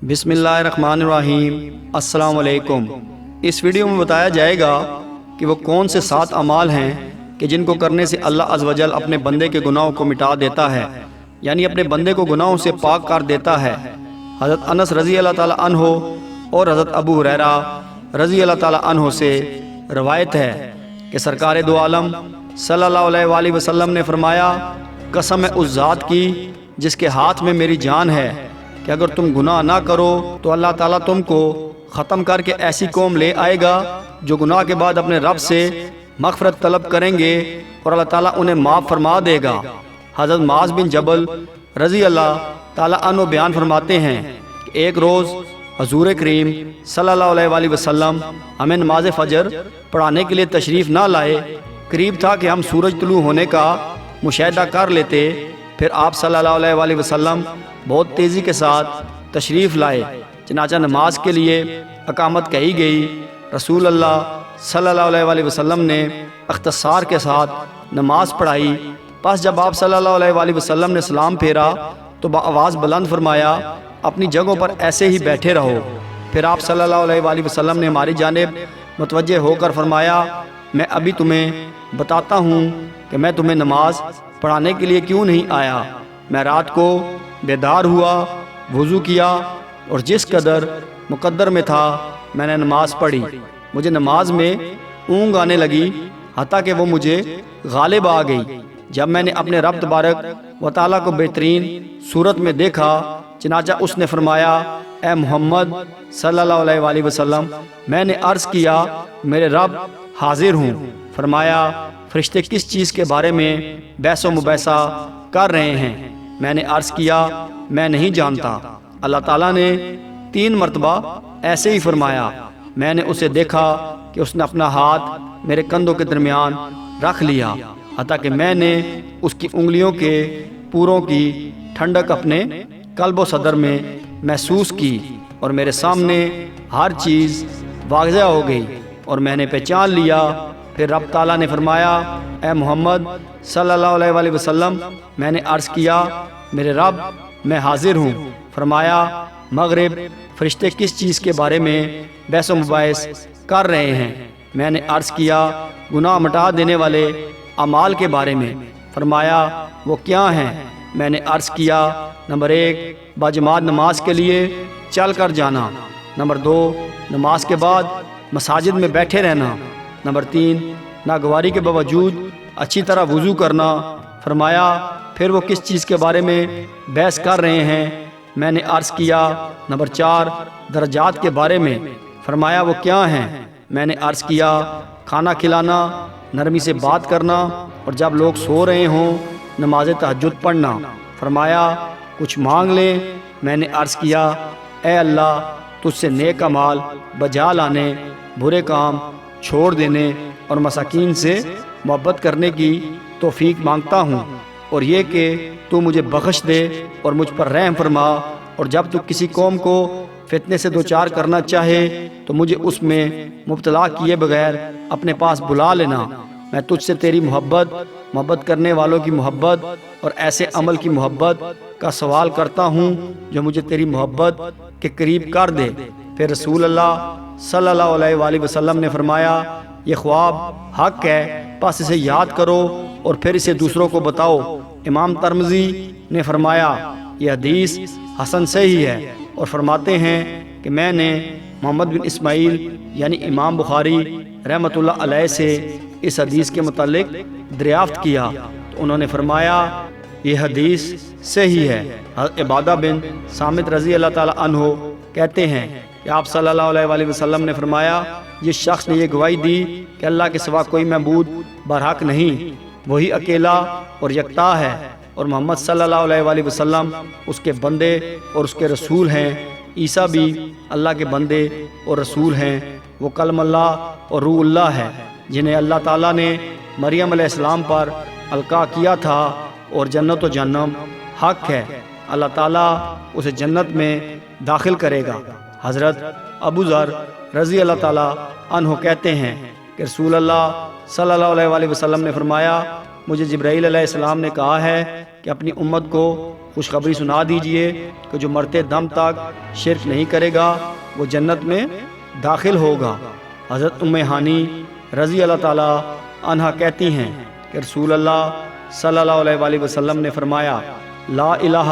بسم اللہ الرحمن الرحیم۔ السلام علیکم۔ اس ویڈیو میں بتایا جائے گا کہ وہ کون سے 7 اعمال ہیں کہ جن کو کرنے سے اللہ عز و جل اپنے بندے کے گناہوں کو مٹا دیتا ہے، یعنی اپنے بندے کو گناہوں سے پاک کر دیتا ہے۔ حضرت انس رضی اللہ تعالیٰ عنہ اور حضرت ابو ہریرہ رضی اللہ تعالیٰ عنہ سے روایت ہے کہ سرکار دو عالم صلی اللہ علیہ وآلہ وسلم نے فرمایا، قسم ہے اس ذات کی جس کے ہاتھ میں میری جان ہے کہ اگر تم گناہ نہ کرو تو اللہ تعالیٰ تم کو ختم کر کے ایسی قوم لے آئے گا جو گناہ کے بعد اپنے رب سے مغفرت طلب کریں گے اور اللہ تعالیٰ انہیں معاف فرما دے گا۔ حضرت معاذ بن جبل رضی اللہ تعالیٰ عنہ بیان فرماتے ہیں کہ ایک روز حضور کریم صلی اللہ علیہ وآلہ وسلم ہمیں نماز فجر پڑھانے کے لیے تشریف نہ لائے۔ قریب تھا کہ ہم سورج طلوع ہونے کا مشاہدہ کر لیتے، پھر آپ صلی اللہ علیہ وآلہ وسلم بہت تیزی کے ساتھ تشریف لائے، چنانچہ نماز کے لیے اقامت کہی گئی۔ رسول اللہ صلی اللہ علیہ وآلہ وسلم نے اختصار کے ساتھ نماز پڑھائی۔ پس جب آپ صلی اللہ علیہ وآلہ وسلم نے سلام پھیرا تو بآواز بلند فرمایا، اپنی جگہوں پر ایسے ہی بیٹھے رہو۔ پھر آپ صلی اللہ علیہ وآلہ وسلم نے ہماری جانب متوجہ ہو کر فرمایا، میں ابھی تمہیں بتاتا ہوں کہ میں تمہیں نماز پڑھانے کے لیے کیوں نہیں آیا۔ میں رات کو بیدار ہوا، وضو کیا اور جس قدر مقدر میں تھا میں نے نماز پڑھی۔ مجھے نماز میں اونگ آنے لگی حتیٰ کہ وہ مجھے غالب آ گئی۔ جب میں نے اپنے رب تبارک و تعالیٰ کو بہترین صورت میں دیکھا، چنانچہ اس نے فرمایا، اے محمد صلی اللہ علیہ وآلہ وسلم، میں نے عرض کیا میرے رب حاضر ہوں۔ فرمایا، فرشتے کس چیز کے بارے میں بحث و مباحثہ کر رہے ہیں؟ میں نے عرض کیا میں نہیں جانتا۔ اللہ تعالیٰ نے 3 مرتبہ ایسے ہی فرمایا۔ میں نے اسے دیکھا کہ اس نے اپنا ہاتھ میرے کندھوں کے درمیان رکھ لیا حتیٰ کہ میں نے اس کی انگلیوں کے پوروں کی ٹھنڈک اپنے قلب و صدر میں محسوس کی اور میرے سامنے ہر چیز واضح ہو گئی اور میں نے پہچان لیا۔ پھر رب تعالیٰ نے فرمایا، اے محمد صلی اللہ علیہ وآلہ وسلم، میں نے عرض کیا میرے رب میں حاضر ہوں۔ فرمایا، مغرب فرشتے کس چیز کے بارے میں بحث و مباحث کر رہے ہیں؟ میں نے عرض کیا گناہ مٹا دینے والے اعمال کے بارے میں۔ فرمایا، وہ کیا ہیں؟ میں نے عرض کیا، نمبر 1 باجماعت نماز کے لیے چل کر جانا، نمبر 2 نماز کے بعد مساجد میں بیٹھے رہنا، نمبر 3 ناگواری کے باوجود اچھی طرح وضو کرنا۔ فرمایا، پھر وہ کس چیز کے بارے میں بحث کر رہے ہیں؟ میں نے عرض کیا، نمبر 4 درجات کے بارے میں۔ فرمایا، وہ کیا ہیں؟ میں نے عرض کیا، کھانا کھلانا، نرمی سے بات کرنا اور جب لوگ سو رہے ہوں نماز تہجد پڑھنا۔ فرمایا، کچھ مانگ لیں۔ میں نے عرض کیا، اے اللہ، تجھ سے نیک اعمال بجا لانے، برے کام چھوڑ دینے اور مساکین سے محبت کرنے کی توفیق مانگتا ہوں، اور یہ کہ تو مجھے بخش دے اور مجھ پر رحم فرما، اور جب تو کسی قوم کو فتنے سے دوچار کرنا چاہے تو مجھے اس میں مبتلا کیے بغیر اپنے پاس بلا لینا۔ میں تجھ سے تیری محبت کرنے والوں کی محبت اور ایسے عمل کی محبت کا سوال کرتا ہوں جو مجھے تیری محبت کے قریب کر دے۔ پھر رسول اللہ صلی اللہ علیہ وآلہ وسلم نے فرمایا، یہ خواب حق ہے، پس اسے یاد کرو اور پھر اسے دوسروں کو بتاؤ۔ امام ترمذی نے فرمایا، یہ حدیث حسن صحیح ہے، اور فرماتے ہیں کہ میں نے محمد بن اسماعیل یعنی امام بخاری رحمۃ اللہ علیہ سے اس حدیث کے متعلق دریافت کیا تو انہوں نے فرمایا یہ حدیث صحیح ہے۔ حضرت عبادہ بن صامت رضی اللہ تعالیٰ عنہ کہتے ہیں کہ آپ صلی اللہ علیہ وآلہ وسلم نے فرمایا، جس شخص نے یہ گواہی دی کہ اللہ کے سوا کوئی معبود برحق نہیں، وہی اکیلا اور یکتا ہے، اور محمد صلی اللہ علیہ وآلہ وسلم اس کے بندے اور اس کے رسول ہیں۔ عیسیٰ بھی اللہ کے بندے اور رسول ہیں، وہ کلم اللہ اور روح اللہ ہے، جنہیں اللہ تعالیٰ نے مریم علیہ السلام پر القاء کیا تھا، اور جنت و جہنم حق ہے، اللہ تعالیٰ اسے جنت میں داخل کرے گا۔ حضرت ابو ذر رضی اللہ تعالیٰ عنہ کہتے ہیں کہ رسول اللہ صلی اللہ علیہ وآلہ وسلم نے فرمایا، مجھے جبرائیل علیہ السلام نے کہا ہے کہ اپنی امت کو خوشخبری سنا دیجئے کہ جو مرتے دم تک شرک نہیں کرے گا وہ جنت میں داخل ہوگا۔ حضرت ام ہانی رضی اللہ تعالی عنہا کہتی ہیں کہ رسول اللہ صلی اللہ علیہ وآلہ وسلم نے فرمایا، لا الہ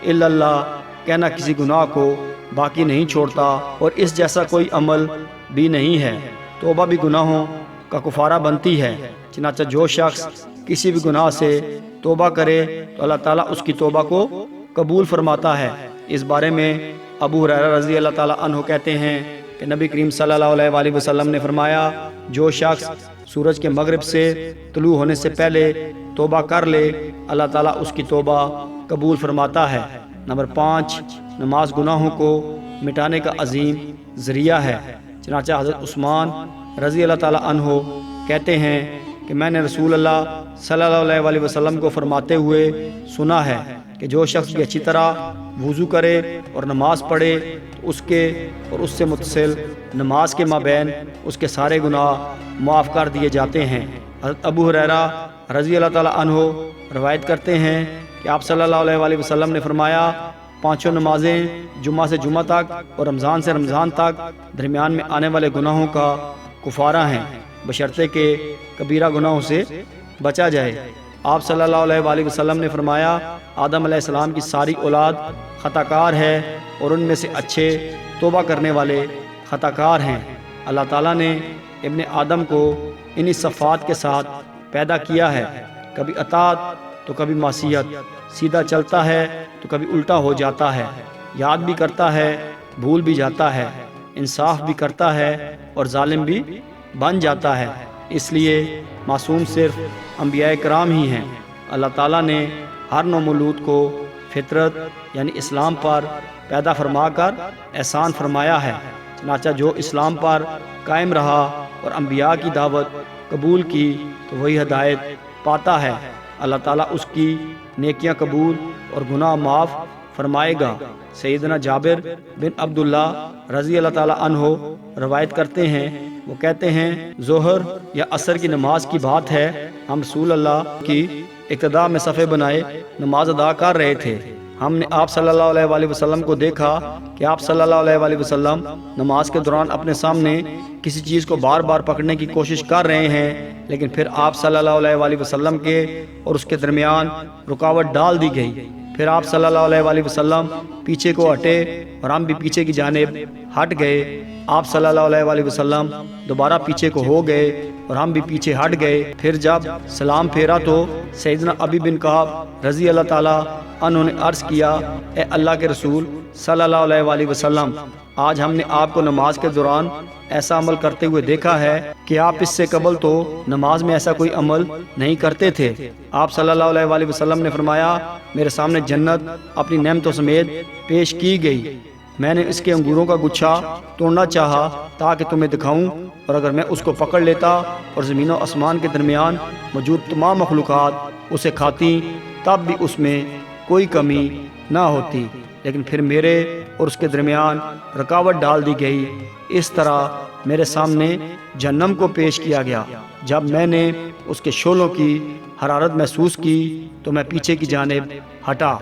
الا اللہ کہنا کسی گناہ کو باقی نہیں چھوڑتا، اور اس جیسا کوئی عمل بھی نہیں ہے۔ توبہ بھی گناہوں کا کفارہ بنتی ہے، چنانچہ جو شخص کسی بھی گناہ سے توبہ کرے تو اللہ تعالیٰ اس کی توبہ کو قبول فرماتا ہے۔ اس بارے میں ابو ہریرہ رضی اللہ تعالیٰ عنہ کہتے ہیں کہ نبی کریم صلی اللہ علیہ وآلہ وسلم نے فرمایا، جو شخص سورج کے مغرب سے طلوع ہونے سے پہلے توبہ کر لے اللہ تعالیٰ اس کی توبہ قبول فرماتا ہے۔ نمبر 5، نماز گناہوں کو مٹانے کا عظیم ذریعہ ہے، چنانچہ حضرت عثمان رضی اللہ تعالیٰ عنہ کہتے ہیں کہ میں نے رسول اللہ صلی اللہ علیہ وآلہ وسلم کو فرماتے ہوئے سنا ہے کہ جو شخص بھی اچھی طرح وضو کرے اور نماز پڑھے تو اس کے اور اس سے متصل نماز کے مابین اس کے سارے گناہ معاف کر دیے جاتے ہیں۔ حضرت ابو ہریرہ رضی اللہ تعالیٰ عنہ روایت کرتے ہیں کہ آپ صلی اللہ علیہ وآلہ وسلم نے فرمایا، 5 نمازیں جمعہ سے جمعہ تک اور رمضان سے رمضان تک درمیان میں آنے والے گناہوں کا کفارہ ہیں، بشرطے کہ کبیرہ گناہوں سے بچا جائے۔ آپ صلی اللہ علیہ وآلہ وسلم نے فرمایا، آدم علیہ السلام کی ساری اولاد خطا کار ہے اور ان میں سے اچھے توبہ کرنے والے خطا کار ہیں۔ اللہ تعالیٰ نے ابن آدم کو انہی صفات کے ساتھ پیدا کیا ہے، کبھی اطاعت تو کبھی معصیت، سیدھا چلتا ہے تو کبھی الٹا ہو جاتا ہے، یاد بھی کرتا ہے بھول بھی جاتا ہے، انصاف بھی کرتا ہے اور ظالم بھی بن جاتا ہے۔ اس لیے معصوم صرف انبیاء کرام ہی ہیں۔ اللہ تعالیٰ نے ہر نو مولود کو فطرت یعنی اسلام پر پیدا فرما کر احسان فرمایا ہے، چنانچہ جو اسلام پر قائم رہا اور انبیاء کی دعوت قبول کی تو وہی ہدایت پاتا ہے۔ اللہ تعالیٰ اس کی نیکیاں قبول اور گناہ معاف فرمائے گا۔ سیدنا جابر بن عبداللہ رضی اللہ تعالیٰ عنہ روایت کرتے ہیں، وہ کہتے ہیں ظہر یا عصر کی نماز کی بات ہے، ہم رسول اللہ کی اقتداء میں صفے بنائے نماز ادا کر رہے تھے۔ ہم نے آپ صلی اللہ علیہ وآلہ وسلم کو دیکھا کہ آپ صلی اللہ علیہ وآلہ وسلم نماز کے دوران اپنے سامنے کسی چیز کو بار بار پکڑنے کی کوشش کر رہے ہیں، لیکن پھر آپ صلی اللہ علیہ وآلہ وسلم کے اور اس کے درمیان رکاوٹ ڈال دی گئی۔ پھر آپ صلی اللہ علیہ وآلہ وسلم پیچھے کو ہٹے اور ہم بھی پیچھے کی جانب ہٹ گئے۔ آپ صلی اللہ علیہ وآلہ وسلم دوبارہ پیچھے کو ہو گئے اور ہم بھی پیچھے ہٹ گئے۔ پھر جب سلام پھیرا تو سیدنا ابی بن کعب رضی اللہ تعالیٰ عنہ نے عرض کیا، اے اللہ کے رسول صلی اللہ علیہ وآلہ وسلم، آج ہم نے آپ کو نماز کے دوران ایسا عمل کرتے ہوئے دیکھا ہے کہ آپ اس سے قبل تو نماز میں ایسا کوئی عمل نہیں کرتے تھے۔ آپ صلی اللہ علیہ وآلہ وسلم نے فرمایا، میرے سامنے جنت اپنی نعمتوں سمیت پیش کی گئی، میں نے اس کے انگوروں کا گچھا توڑنا چاہا تاکہ تمہیں دکھاؤں، اور اگر میں اس کو پکڑ لیتا اور زمین و آسمان کے درمیان موجود تمام مخلوقات اسے کھاتی تب بھی اس میں کوئی کمی نہ ہوتی، لیکن پھر میرے اور اس کے درمیان رکاوٹ ڈال دی گئی۔ اس طرح میرے سامنے جہنم کو پیش کیا گیا۔ جب میں نے اس کے شعلوں کی حرارت محسوس کی تو میں پیچھے کی جانب ہٹا۔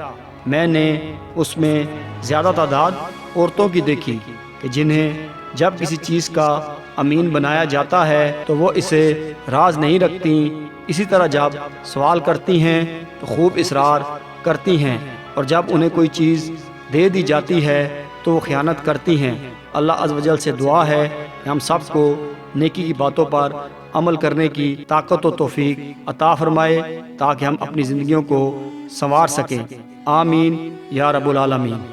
میں نے اس میں زیادہ تعداد عورتوں کی دیکھی کہ جنہیں جب کسی چیز کا امین بنایا جاتا ہے تو وہ اسے راز نہیں رکھتی، اسی طرح جب سوال کرتی ہیں تو خوب اصرار کرتی ہیں، اور جب انہیں کوئی چیز دے دی جاتی ہے تو وہ خیانت کرتی ہیں۔ اللہ عز و جل سے دعا ہے کہ ہم سب کو نیکی کی باتوں پر عمل کرنے کی طاقت و توفیق عطا فرمائے تاکہ ہم اپنی زندگیوں کو سنوار سکیں۔ آمین یا رب العالمین۔